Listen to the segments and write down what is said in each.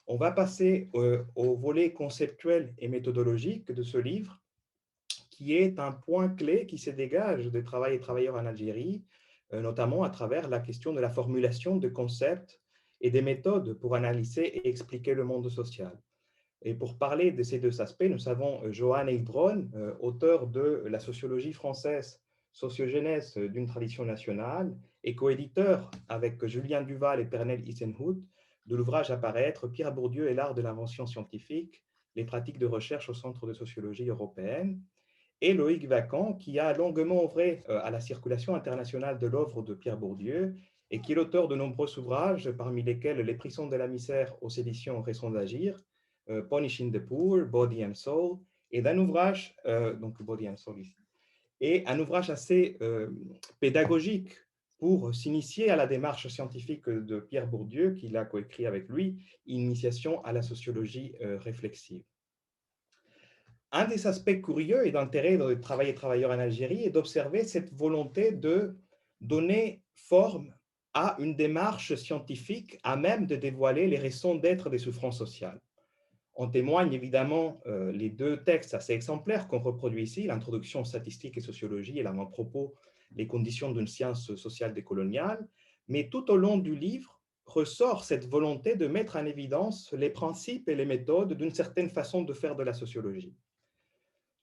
On va passer au volet conceptuel et méthodologique de ce livre, qui est un point clé qui se dégage des travail et travailleurs en Algérie, notamment à travers la question de la formulation de concepts et des méthodes pour analyser et expliquer le monde social. Et pour parler de ces deux aspects, nous avons Johan Heilbronn, auteur de La sociologie française, sociogénèse d'une tradition nationale, et coéditeur avec Julien Duval et Pernel Isenhout de l'ouvrage à paraître Pierre Bourdieu et l'art de l'invention scientifique, les pratiques de recherche au Centre de sociologie européenne, et Loïc Vacan, qui a longuement œuvré à la circulation internationale de l'œuvre de Pierre Bourdieu et qui est l'auteur de nombreux ouvrages, parmi lesquels Les prisons de la misère aux éditions Raison d'agir, Punishing the Poor, Body and Soul, et d'un ouvrage, donc Body and Soul ici, et un ouvrage assez pédagogique pour s'initier à la démarche scientifique de Pierre Bourdieu, qu'il a coécrit avec lui, Initiation à la sociologie réflexive. Un des aspects curieux et d'intérêt de travailler et travailleurs en Algérie est d'observer cette volonté de donner forme à une démarche scientifique à même de dévoiler les raisons d'être des souffrances sociales. En témoignent évidemment les deux textes assez exemplaires qu'on reproduit ici, l'introduction statistique et sociologie et l'avant-propos, les conditions d'une science sociale décoloniale, mais tout au long du livre ressort cette volonté de mettre en évidence les principes et les méthodes d'une certaine façon de faire de la sociologie.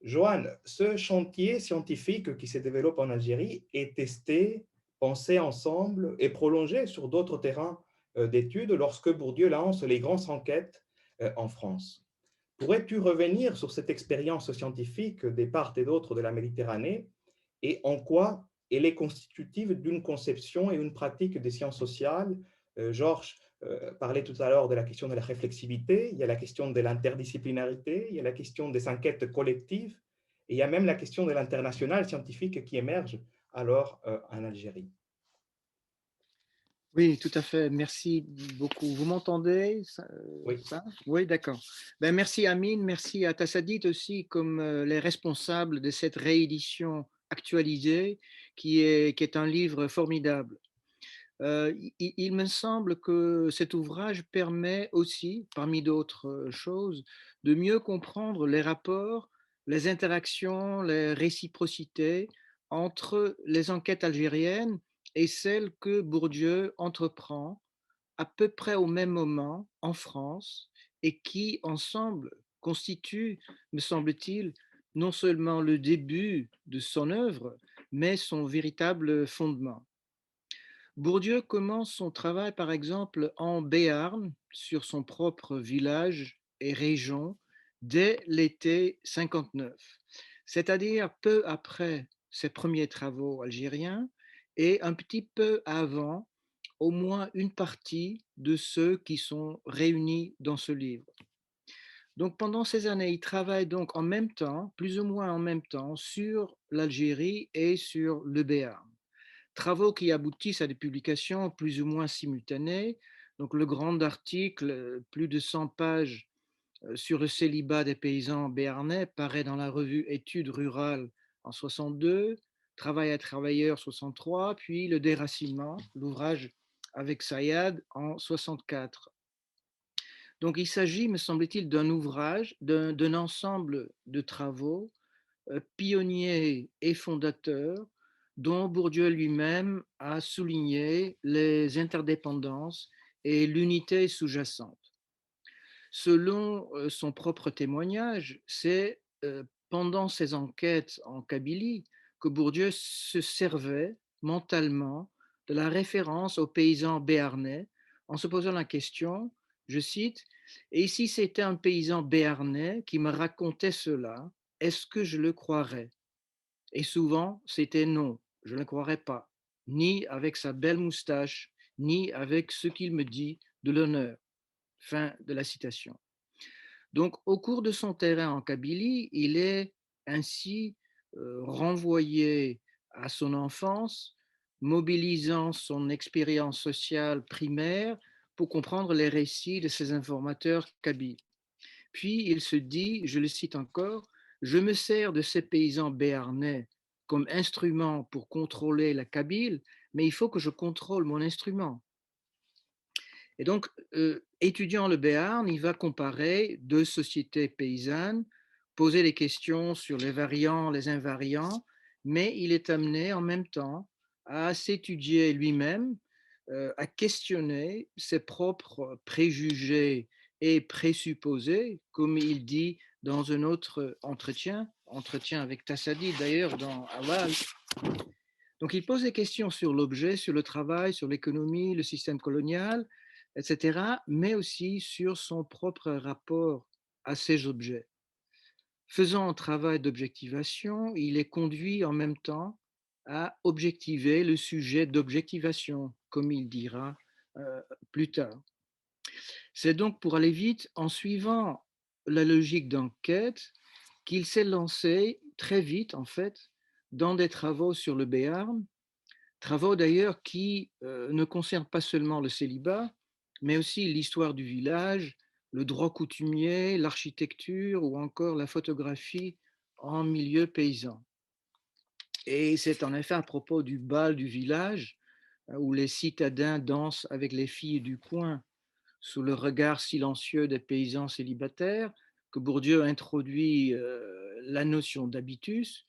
Johan, ce chantier scientifique qui se développe en Algérie est testé, pensé ensemble et prolongé sur d'autres terrains d'études lorsque Bourdieu lance les grandes enquêtes en France. Pourrais-tu revenir sur cette expérience scientifique des parts et d'autres de la Méditerranée et en quoi elle est constitutive d'une conception et une pratique des sciences sociales? Georges parlait tout à l'heure de la question de la réflexivité, il y a la question de l'interdisciplinarité, il y a la question des enquêtes collectives, et il y a même la question de l'international scientifique qui émerge alors en Algérie. Oui, tout à fait. Merci beaucoup. Vous m'entendez Oui. ça? Oui, d'accord. Ben, merci Amine, merci à Tassadit aussi comme les responsables de cette réédition actualisée qui est un livre formidable. Il me semble que cet ouvrage permet aussi, parmi d'autres choses, de mieux comprendre les rapports, les interactions, les réciprocités entre les enquêtes algériennes et celles que Bourdieu entreprend à peu près au même moment en France et qui, ensemble, constituent, me semble-t-il, non seulement le début de son œuvre, mais son véritable fondement. Bourdieu commence son travail, par exemple, en Béarn, sur son propre village et région, dès l'été 59, c'est-à-dire peu après ses premiers travaux algériens et un petit peu avant au moins une partie de ceux qui sont réunis dans ce livre. Donc pendant ces années, il travaille donc en même temps, plus ou moins en même temps, sur l'Algérie et sur le Béarn. Travaux qui aboutissent à des publications plus ou moins simultanées. Donc le grand article, plus de 100 pages sur le célibat des paysans béarnais, paraît dans la revue Études rurales en 62, Travail à travailleurs 63, puis Le déracinement, l'ouvrage avec Sayad en 64. Donc il s'agit, me semble-t-il, d'un ouvrage, d'un ensemble de travaux pionnier et fondateur dont Bourdieu lui-même a souligné les interdépendances et l'unité sous-jacente. Selon son propre témoignage, c'est pendant ses enquêtes en Kabylie que Bourdieu se servait mentalement de la référence aux paysans béarnais en se posant la question, je cite, et si c'était un paysan béarnais qui me racontait cela, est-ce que je le croirais? Et souvent, c'était non, je ne le croirais pas, ni avec sa belle moustache, ni avec ce qu'il me dit de l'honneur. Fin de la citation. Donc, au cours de son terrain en Kabylie, il est ainsi renvoyé à son enfance, mobilisant son expérience sociale primaire pour comprendre les récits de ses informateurs kabyles. Puis il se dit, je le cite encore, je me sers de ces paysans béarnais comme instrument pour contrôler la Kabyle, mais il faut que je contrôle mon instrument. Et donc, étudiant le Béarn, il va comparer deux sociétés paysannes, poser des questions sur les variants, les invariants, mais il est amené en même temps à s'étudier lui-même, à questionner ses propres préjugés et présupposés, comme il dit dans un autre entretien avec Tassadi d'ailleurs dans Aval. Donc il pose des questions sur l'objet, sur le travail, sur l'économie, le système colonial, etc., mais aussi sur son propre rapport à ces objets. Faisant un travail d'objectivation, il est conduit en même temps à objectiver le sujet d'objectivation, comme il dira plus tard. C'est donc pour aller vite, en suivant la logique d'enquête, qu'il s'est lancé très vite, en fait, dans des travaux sur le Béarn, travaux d'ailleurs qui ne concernent pas seulement le célibat, mais aussi l'histoire du village, le droit coutumier, l'architecture ou encore la photographie en milieu paysan. Et c'est en effet à propos du bal du village, où les citadins dansent avec les filles du coin sous le regard silencieux des paysans célibataires, que Bourdieu introduit la notion d'habitus,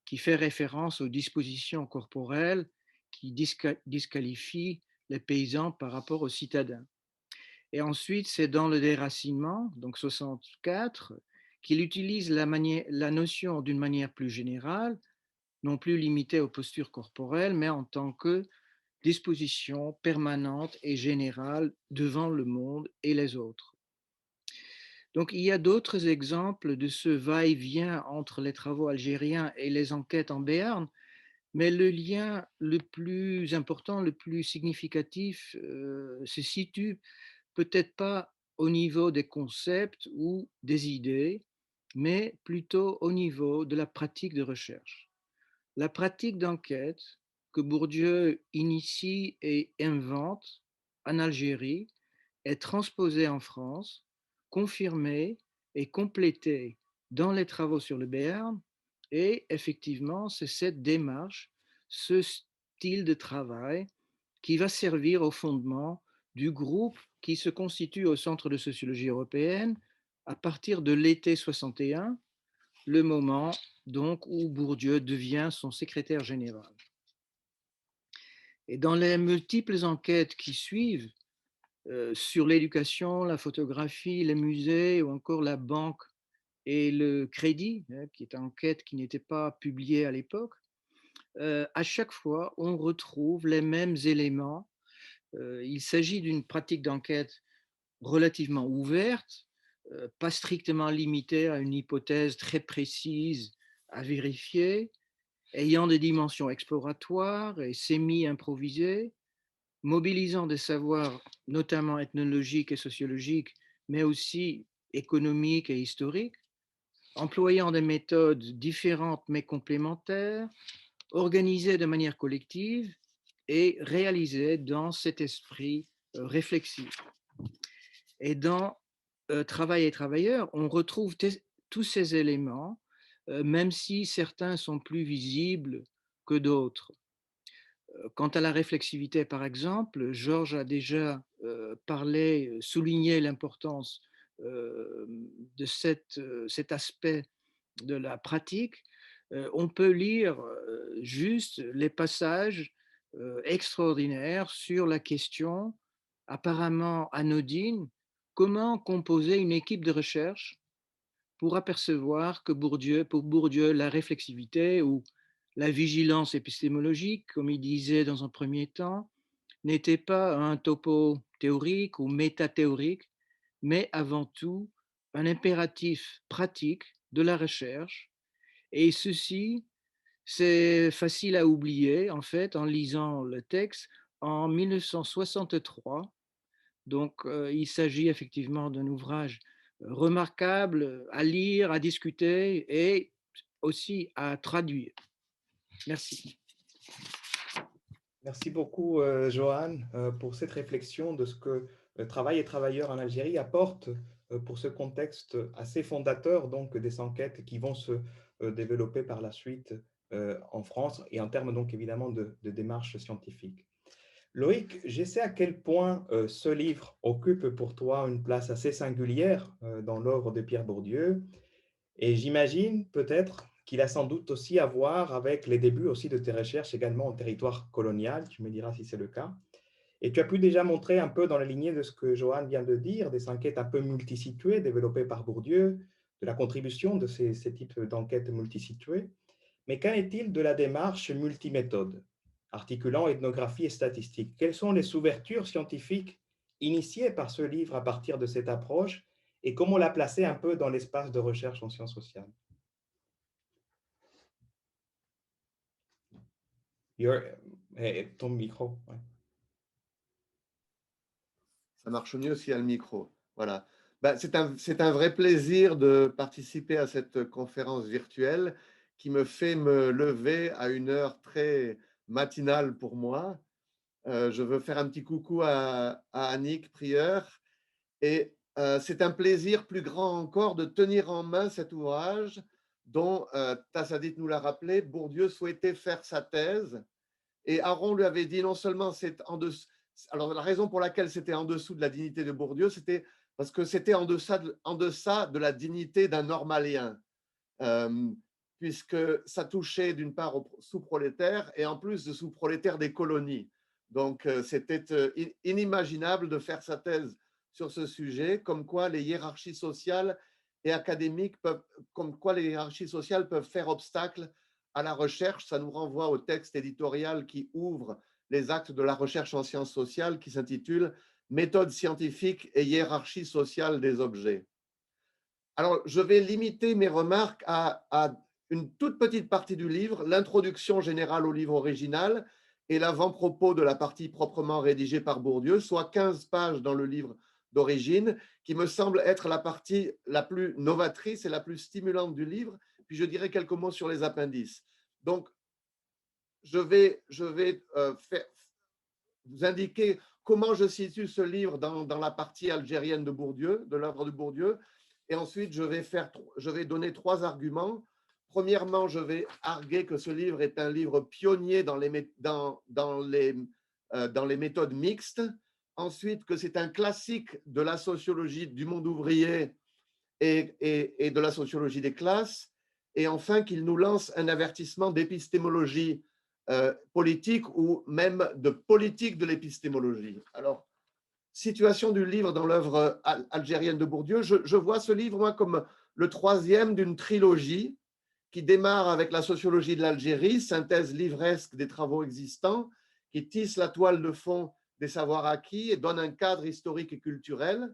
qui fait référence aux dispositions corporelles qui disqualifient les paysans par rapport aux citadins. Et ensuite, c'est dans le déracinement, donc 64, qu'il utilise la notion d'une manière plus générale, non plus limitée aux postures corporelles, mais en tant que disposition permanente et générale devant le monde et les autres. Donc, il y a d'autres exemples de ce va-et-vient entre les travaux algériens et les enquêtes en Béarn, mais le lien le plus important, le plus significatif, se situe peut-être pas au niveau des concepts ou des idées, mais plutôt au niveau de la pratique de recherche. La pratique d'enquête que Bourdieu initie et invente en Algérie est transposée en France, confirmée et complétée dans les travaux sur le Béarn. Et effectivement, c'est cette démarche, ce style de travail qui va servir au fondement du groupe qui se constitue au Centre de sociologie européenne à partir de l'été 61, le moment donc où Bourdieu devient son secrétaire général. Et dans les multiples enquêtes qui suivent sur l'éducation, la photographie, les musées ou encore la banque et le crédit, qui est une enquête qui n'était pas publiée à l'époque, à chaque fois, on retrouve les mêmes éléments. Il s'agit d'une pratique d'enquête relativement ouverte, pas strictement limitée à une hypothèse très précise à vérifier, ayant des dimensions exploratoires et semi-improvisées, mobilisant des savoirs notamment ethnologiques et sociologiques, mais aussi économiques et historiques, employant des méthodes différentes mais complémentaires, organisées de manière collective et réalisées dans cet esprit réflexif. Et dans Travail et travailleurs, on retrouve tous ces éléments, même si certains sont plus visibles que d'autres. Quant à la réflexivité, par exemple, Georges a déjà parlé, souligné l'importance de cet aspect de la pratique. On peut lire juste les passages extraordinaires sur la question apparemment anodine: comment composer une équipe de recherche pour apercevoir que pour Bourdieu, la réflexivité ou la vigilance épistémologique, comme il disait dans un premier temps, n'était pas un topo théorique ou métathéorique, mais avant tout un impératif pratique de la recherche. Et ceci, c'est facile à oublier, en fait, en lisant le texte en 1963. Donc, il s'agit effectivement d'un ouvrage remarquable à lire, à discuter et aussi à traduire. Merci. Merci beaucoup, Johan, pour cette réflexion de ce que Travail et travailleurs en Algérie apporte pour ce contexte assez fondateur donc, des enquêtes qui vont se développer par la suite en France et en termes donc évidemment de démarches scientifiques. Loïc, je sais à quel point ce livre occupe pour toi une place assez singulière dans l'œuvre de Pierre Bourdieu. Et j'imagine peut-être qu'il a sans doute aussi à voir avec les débuts aussi de tes recherches également en territoire colonial. Tu me diras si c'est le cas. Et tu as pu déjà montrer un peu dans la lignée de ce que Johan vient de dire, des enquêtes un peu multisituées développées par Bourdieu, de la contribution de ces types d'enquêtes multisituées. Mais qu'en est-il de la démarche multiméthode, articulant ethnographie et statistique? Quelles sont les ouvertures scientifiques initiées par ce livre à partir de cette approche et comment la placer un peu dans l'espace de recherche en sciences sociales? Ton micro. Ouais. Ça marche mieux s'il y a le micro. Voilà. Ben, c'est un vrai plaisir de participer à cette conférence virtuelle qui me fait me lever à une heure très matinale pour moi. Je veux faire un petit coucou à Annick Prieur. Et c'est un plaisir plus grand encore de tenir en main cet ouvrage dont, Tassadit nous l'a rappelé, Bourdieu souhaitait faire sa thèse. Et Aron lui avait dit non seulement c'est en dessous. Alors, la raison pour laquelle c'était en dessous de la dignité de Bourdieu, c'était parce que c'était en deçà de la dignité d'un normalien, euh, puisque ça touchait d'une part aux sous-prolétaires et en plus de sous-prolétaires des colonies. Donc, c'était inimaginable de faire sa thèse sur ce sujet, comme quoi les hiérarchies sociales et académiques comme quoi les hiérarchies sociales peuvent faire obstacle à la recherche. Ça nous renvoie au texte éditorial qui ouvre les actes de la recherche en sciences sociales qui s'intitule Méthode scientifique et hiérarchie sociale des objets. Alors, je vais limiter mes remarques à une toute petite partie du livre, l'introduction générale au livre original et l'avant-propos de la partie proprement rédigée par Bourdieu, soit 15 pages dans le livre d'origine, qui me semble être la partie la plus novatrice et la plus stimulante du livre. Puis je dirai quelques mots sur les appendices. Donc, je vais vous indiquer comment je situe ce livre dans la partie algérienne de Bourdieu, de l'œuvre de Bourdieu. Et ensuite, je vais donner 3 arguments. Premièrement, je vais arguer que ce livre est un livre pionnier dans les méthodes mixtes. Ensuite, que c'est un classique de la sociologie du monde ouvrier et de la sociologie des classes. Et enfin, qu'il nous lance un avertissement d'épistémologie politique ou même de politique de l'épistémologie. Alors, situation du livre dans l'œuvre algérienne de Bourdieu, je vois ce livre, moi, comme le 3e d'une trilogie qui démarre avec la sociologie de l'Algérie, synthèse livresque des travaux existants, qui tisse la toile de fond des savoirs acquis et donne un cadre historique et culturel.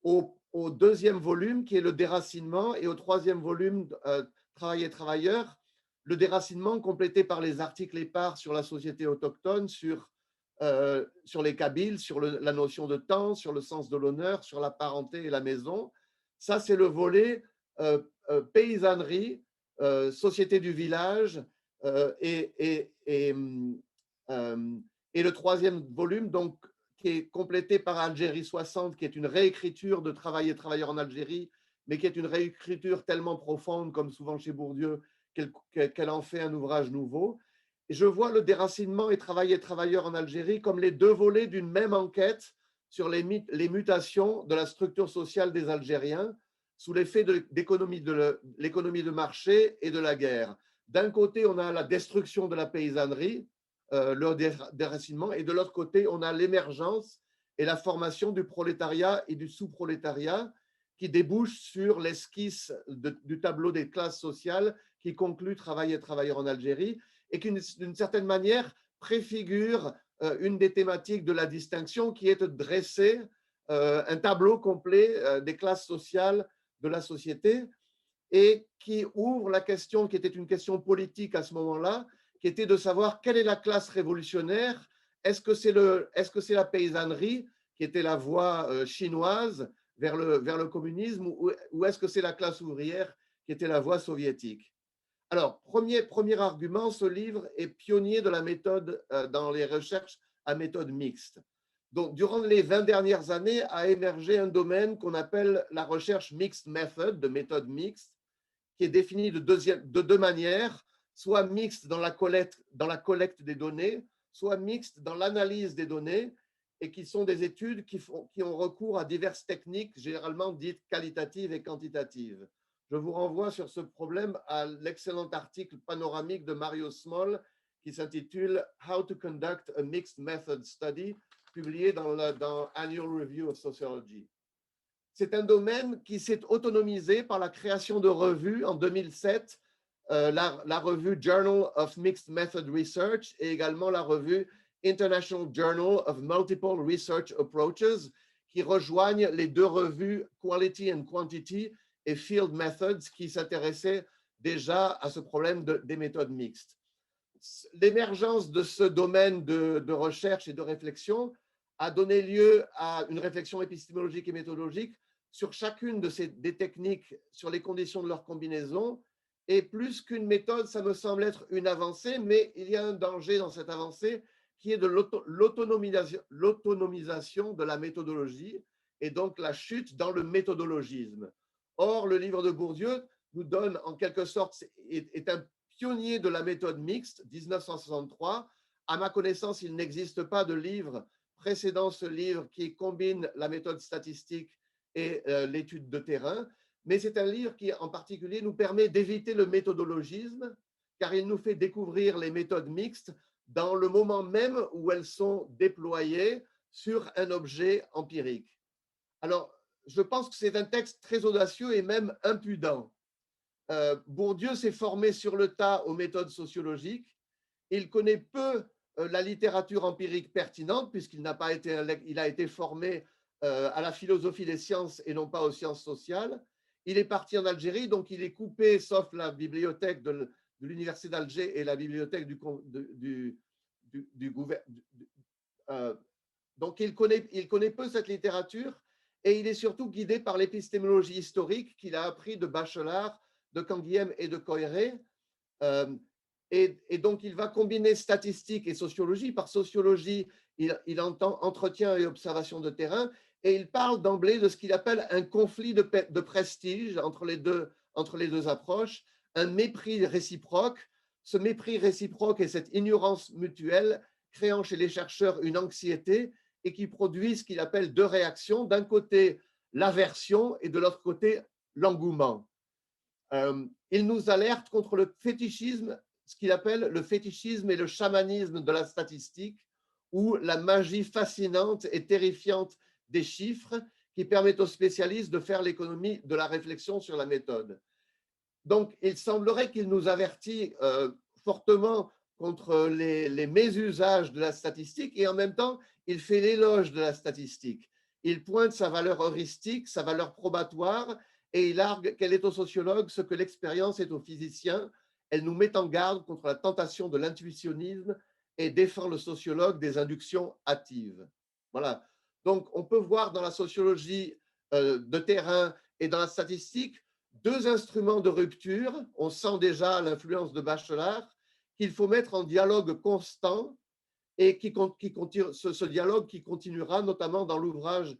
Au 2e volume, qui est le déracinement, et au 3e volume, Travail et travailleurs, le déracinement complété par les articles épars sur la société autochtone, sur les Kabyles, sur la notion de temps, sur le sens de l'honneur, sur la parenté et la maison. Ça, c'est le volet paysannerie, société du village, et le 3e volume, donc, qui est complété par Algérie 60, qui est une réécriture de Travail et travailleurs en Algérie, mais qui est une réécriture tellement profonde, comme souvent chez Bourdieu, qu'elle en fait un ouvrage nouveau. Et je vois le déracinement et Travail et travailleurs en Algérie comme les 2 volets d'une même enquête sur les mutations de la structure sociale des Algériens sous l'effet de l'économie de marché et de la guerre. D'un côté, on a la destruction de la paysannerie, le déracinement, et de l'autre côté, on a l'émergence et la formation du prolétariat et du sous-prolétariat qui débouche sur l'esquisse du tableau des classes sociales qui conclut Travail et travailleurs en Algérie et qui, d'une certaine manière, préfigure une des thématiques de la distinction qui est de dresser un tableau complet des classes sociales de la société et qui ouvre la question qui était une question politique à ce moment-là, qui était de savoir quelle est la classe révolutionnaire. Est-ce que c'est la paysannerie qui était la voie chinoise vers le communisme ou est-ce que c'est la classe ouvrière qui était la voie soviétique? Alors, premier argument, ce livre est pionnier de la méthode dans les recherches à méthode mixte. Donc, durant les 20 dernières années, a émergé un domaine qu'on appelle la recherche mixed method, de méthode mixte, qui est définie de 2 manières, soit mixte dans la collecte des données, soit mixte dans l'analyse des données et qui sont des études qui ont recours à diverses techniques, généralement dites qualitatives et quantitatives. Je vous renvoie sur ce problème à l'excellent article panoramique de Mario Small qui s'intitule How to Conduct a Mixed Method Study, publié dans Annual Review of Sociology. C'est un domaine qui s'est autonomisé par la création de revues en 2007, la revue Journal of Mixed Method Research et également la revue International Journal of Multiple Research Approaches, qui rejoignent les deux revues Quality and Quantity et Field Methods, qui s'intéressaient déjà à ce problème des méthodes mixtes. L'émergence de ce domaine de recherche et de réflexion a donné lieu à une réflexion épistémologique et méthodologique sur chacune des techniques, sur les conditions de leur combinaison. Et plus qu'une méthode, ça me semble être une avancée, mais il y a un danger dans cette avancée qui est de l'autonomisation de la méthodologie et donc la chute dans le méthodologisme. Or, le livre de Bourdieu nous donne en quelque sorte, est un pionnier de la méthode mixte, 1963. À ma connaissance, il n'existe pas de livre précédant ce livre qui combine la méthode statistique et l'étude de terrain, mais c'est un livre qui en particulier nous permet d'éviter le méthodologisme, car il nous fait découvrir les méthodes mixtes dans le moment même où elles sont déployées sur un objet empirique. Alors, je pense que c'est un texte très audacieux et même impudent. Bourdieu s'est formé sur le tas aux méthodes sociologiques. Il connaît peu la littérature empirique pertinente, puisqu'il n'a pas été, il a été formé à la philosophie des sciences et non pas aux sciences sociales. Il est parti en Algérie, donc il est coupé, sauf la bibliothèque de l'Université d'Alger et la bibliothèque du gouvernement. Donc il connaît peu cette littérature et il est surtout guidé par l'épistémologie historique qu'il a appris de Bachelard, de Canguilhem et de Coiré. Et donc, il va combiner statistique et sociologie. Par sociologie, il entend entretien et observation de terrain, et il parle d'emblée de ce qu'il appelle un conflit de prestige entre les deux approches, un mépris réciproque. Ce mépris réciproque et cette ignorance mutuelle créant chez les chercheurs une anxiété et qui produit ce qu'il appelle deux réactions. D'un côté, l'aversion et de l'autre côté, l'engouement. Il nous alerte contre le fétichisme, ce qu'il appelle le fétichisme et le chamanisme de la statistique, ou la magie fascinante et terrifiante des chiffres qui permettent aux spécialistes de faire l'économie de la réflexion sur la méthode. Donc, il semblerait qu'il nous avertit fortement contre les mésusages de la statistique et en même temps, il fait l'éloge de la statistique. Il pointe sa valeur heuristique, sa valeur probatoire et il argue qu'elle est au sociologue ce que l'expérience est au physicien. Elle nous met en garde contre la tentation de l'intuitionnisme et défend le sociologue des inductions hâtives. Voilà. Donc, on peut voir dans la sociologie de terrain et dans la statistique deux instruments de rupture. On sent déjà l'influence de Bachelard, qu'il faut mettre en dialogue constant et ce dialogue qui continuera notamment dans l'ouvrage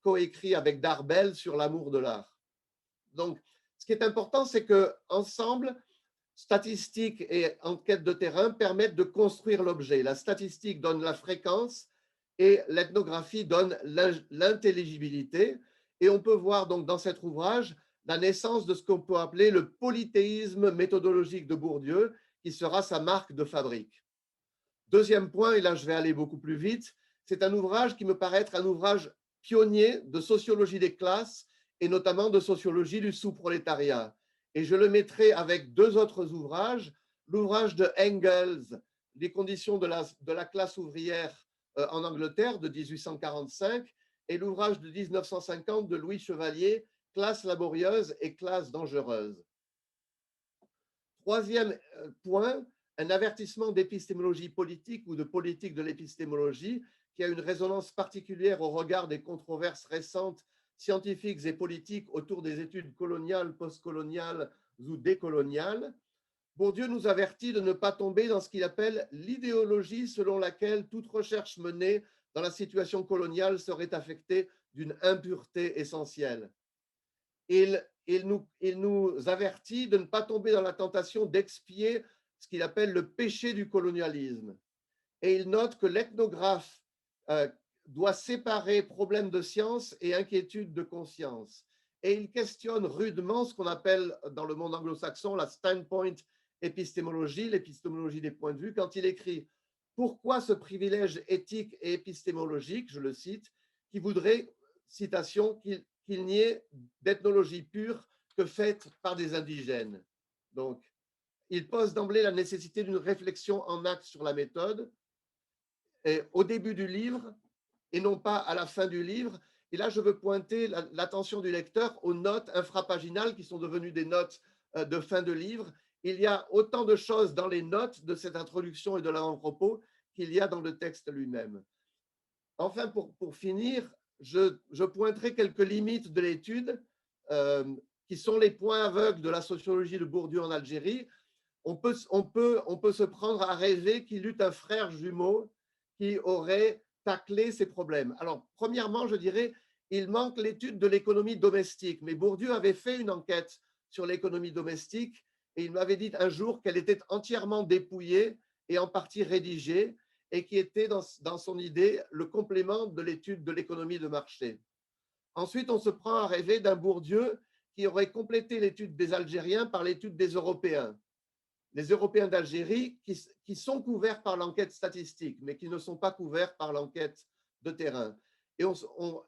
coécrit avec Darbel sur l'amour de l'art. Donc, ce qui est important, c'est qu'ensemble, statistique et enquête de terrain permettent de construire l'objet. La statistique donne la fréquence et l'ethnographie donne l'intelligibilité. Et on peut voir donc dans cet ouvrage la naissance de ce qu'on peut appeler le polythéisme méthodologique de Bourdieu, qui sera sa marque de fabrique. Deuxième point, et là je vais aller beaucoup plus vite, c'est un ouvrage qui me paraît être un ouvrage pionnier de sociologie des classes et notamment de sociologie du sous-prolétariat. Et je le mettrai avec deux autres ouvrages, l'ouvrage de Engels, Les conditions de la classe ouvrière en Angleterre de 1845, et l'ouvrage de 1950 de Louis Chevalier, Classe laborieuse et classe dangereuse. Troisième point, un avertissement d'épistémologie politique ou de politique de l'épistémologie qui a une résonance particulière au regard des controverses récentes scientifiques et politiques autour des études coloniales, postcoloniales ou décoloniales. Bourdieu nous avertit de ne pas tomber dans ce qu'il appelle l'idéologie selon laquelle toute recherche menée dans la situation coloniale serait affectée d'une impureté essentielle. Il nous avertit de ne pas tomber dans la tentation d'expier ce qu'il appelle le péché du colonialisme. et il note que l'ethnographe doit séparer problème de science et inquiétude de conscience. Et il questionne rudement ce qu'on appelle dans le monde anglo-saxon la standpoint épistémologie, l'épistémologie des points de vue, quand il écrit « Pourquoi ce privilège éthique et épistémologique ?» je le cite, qui voudrait, citation, qu'il n'y ait d'ethnologie pure que faite par des indigènes. Donc, il pose d'emblée la nécessité d'une réflexion en acte sur la méthode, et au début du livre, et non pas à la fin du livre. Et là, je veux pointer l'attention du lecteur aux notes infrapaginales qui sont devenues des notes de fin de livre. Il y a autant de choses dans les notes de cette introduction et de l'avant-propos qu'il y a dans le texte lui-même. Enfin, pour finir, je pointerai quelques limites de l'étude qui sont les points aveugles de la sociologie de Bourdieu en Algérie. On peut se prendre à rêver qu'il eut un frère jumeau qui aurait taclé ces problèmes. Alors, premièrement, je dirais, il manque l'étude de l'économie domestique, mais Bourdieu avait fait une enquête sur l'économie domestique et il m'avait dit un jour qu'elle était entièrement dépouillée et en partie rédigée et qui était dans son idée le complément de l'étude de l'économie de marché. Ensuite, on se prend à rêver d'un Bourdieu qui aurait complété l'étude des Algériens par l'étude des Européens. Les Européens d'Algérie qui sont couverts par l'enquête statistique, mais qui ne sont pas couverts par l'enquête de terrain.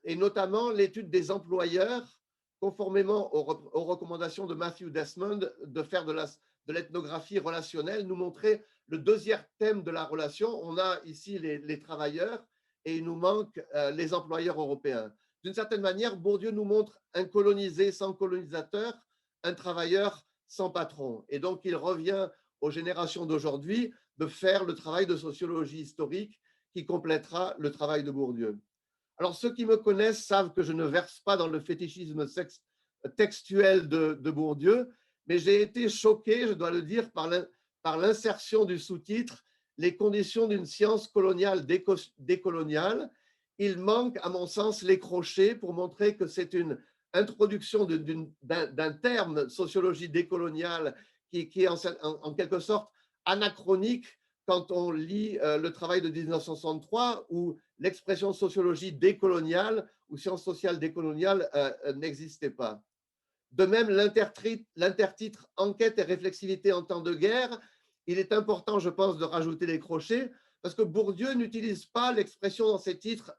Et notamment l'étude des employeurs, conformément aux recommandations de Matthew Desmond de faire de l'ethnographie relationnelle, nous montrer le deuxième thème de la relation. On a ici les travailleurs et il nous manque les employeurs européens. D'une certaine manière, Bourdieu nous montre un colonisé sans colonisateur, un travailleur sans patron. Et donc, il revient aux générations d'aujourd'hui de faire le travail de sociologie historique qui complétera le travail de Bourdieu. Alors, ceux qui me connaissent savent que je ne verse pas dans le fétichisme textuel de Bourdieu, mais j'ai été choqué, je dois le dire, par l'insertion du sous-titre « Les conditions d'une science coloniale décoloniale ». Il manque, à mon sens, les crochets pour montrer que c'est une introduction d'un terme sociologie décoloniale qui est en quelque sorte anachronique quand on lit le travail de 1963 où l'expression sociologie décoloniale ou sciences sociales décoloniales n'existait pas. De même, l'intertitre Enquête et réflexivité en temps de guerre, il est important, je pense, de rajouter les crochets parce que Bourdieu n'utilise pas l'expression dans ses titres,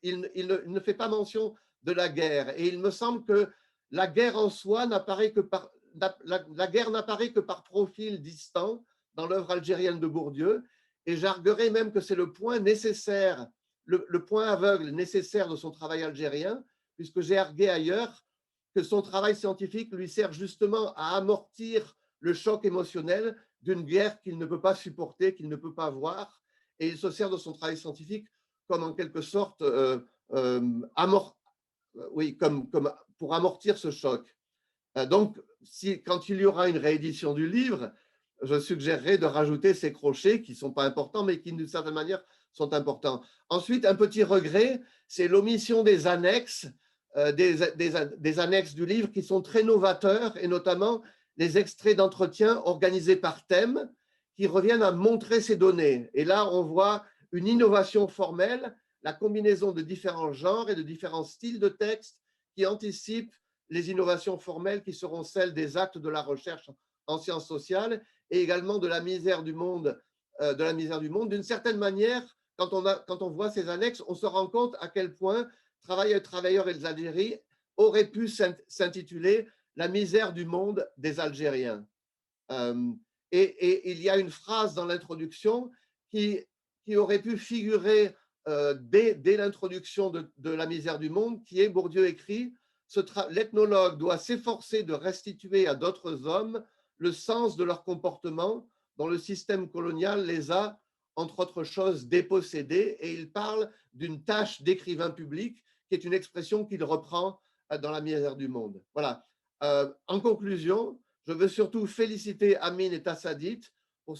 il ne fait pas mention de la guerre. Et il me semble que la guerre en soi n'apparaît que par profil distant dans l'œuvre algérienne de Bourdieu. Et j'arguerais même que c'est le point nécessaire, le point aveugle nécessaire de son travail algérien, puisque j'ai argué ailleurs que son travail scientifique lui sert justement à amortir le choc émotionnel d'une guerre qu'il ne peut pas supporter, qu'il ne peut pas voir. Et il se sert de son travail scientifique comme en quelque sorte comme pour amortir ce choc. Donc, quand il y aura une réédition du livre, je suggérerais de rajouter ces crochets qui ne sont pas importants, mais qui d'une certaine manière sont importants. Ensuite, un petit regret, c'est l'omission des annexes, des annexes du livre qui sont très novateurs, et notamment les extraits d'entretien organisés par thème qui reviennent à montrer ces données. Et là, on voit une innovation formelle, la combinaison de différents genres et de différents styles de texte qui anticipent les innovations formelles qui seront celles des actes de la recherche en sciences sociales et également de la misère du monde. D'une certaine manière, quand on voit ces annexes, on se rend compte à quel point Travailleurs et l'Algérie aurait pu s'intituler La misère du monde des Algériens. Et il y a une phrase dans l'introduction qui aurait pu figurer dès l'introduction de La misère du monde, qui est, Bourdieu écrit, l'ethnologue doit s'efforcer de restituer à d'autres hommes le sens de leur comportement dont le système colonial les a, entre autres choses, dépossédés. Et il parle d'une tâche d'écrivain public, qui est une expression qu'il reprend dans La misère du monde. Voilà. En conclusion, je veux surtout féliciter Amine et Tassadit pour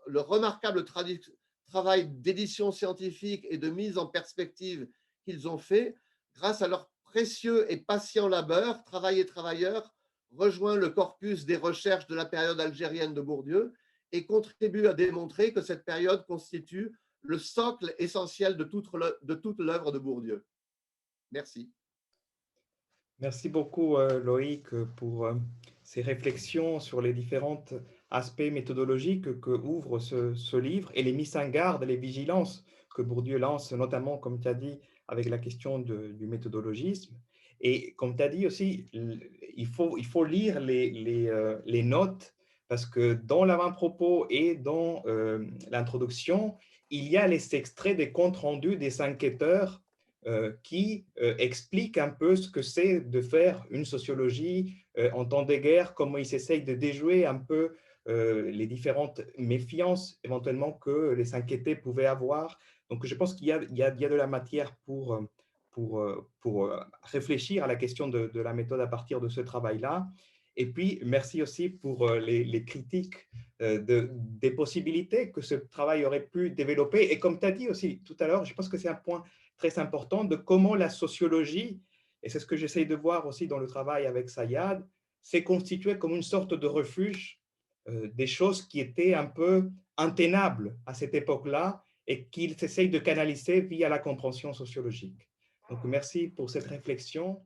le remarquable travail d'édition scientifique et de mise en perspective qu'ils ont fait. Grâce à leur précieux et patient labeur, Travail et travailleurs rejoint le corpus des recherches de la période algérienne de Bourdieu et contribue à démontrer que cette période constitue le socle essentiel de toute l'œuvre de Bourdieu. Merci. Merci beaucoup, Loïc, pour ces réflexions sur les différents aspects méthodologiques que ouvre ce livre et les mises en garde, les vigilances que Bourdieu lance, notamment, comme tu as dit, avec la question du méthodologisme. Et comme tu as dit aussi, il faut lire les notes parce que dans l'avant-propos et dans l'introduction, il y a les extraits des comptes rendus des enquêteurs qui explique un peu ce que c'est de faire une sociologie en temps de guerre, comment ils essayent de déjouer un peu les différentes méfiances éventuellement que les enquêtés pouvaient avoir. Donc, je pense qu'il y a de la matière pour réfléchir à la question de la méthode à partir de ce travail-là. Et puis, merci aussi pour les critiques des possibilités que ce travail aurait pu développer. Et comme tu as dit aussi tout à l'heure, je pense que c'est un point très important de comment la sociologie, et c'est ce que j'essaye de voir aussi dans le travail avec Sayad, s'est constituée comme une sorte de refuge des choses qui étaient un peu intenables à cette époque-là et qu'il s'essaye de canaliser via la compréhension sociologique. Donc, merci pour cette réflexion.